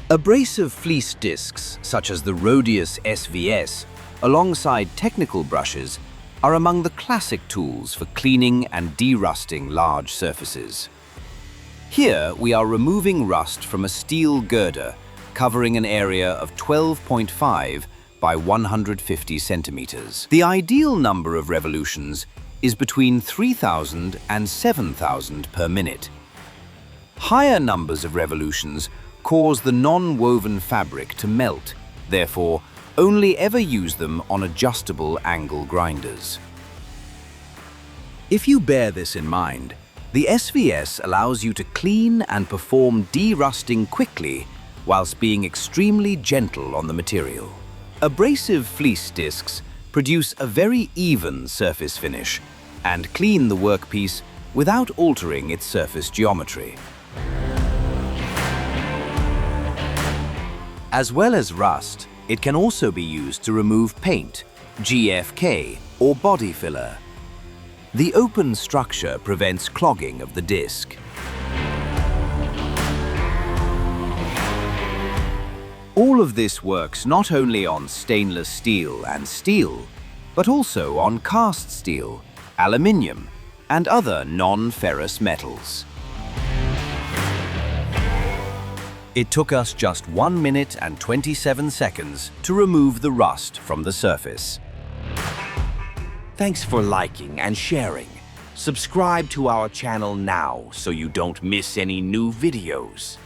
Abrasive fleece discs, such as the RHODIUS SVS, alongside technical brushes, are among the classic tools for cleaning and de-rusting large surfaces. Here, we are removing rust from a steel girder covering an area of 12.5 by 150 centimeters. The ideal number of revolutions is between 3,000 and 7,000 per minute. Higher numbers of revolutions cause the non-woven fabric to melt, therefore, only ever use them on adjustable angle grinders. If you bear this in mind, the SVS allows you to clean and perform de-rusting quickly whilst being extremely gentle on the material. Abrasive fleece discs produce a very even surface finish and clean the workpiece without altering its surface geometry. As well as rust, it can also be used to remove paint, GFK, or body filler. The open structure prevents clogging of the disc. All of this works not only on stainless steel and steel, but also on cast steel, aluminium, and other non-ferrous metals. It took us just 1 minute and 27 seconds to remove the rust from the surface. Thanks for liking and sharing. Subscribe to our channel now so you don't miss any new videos.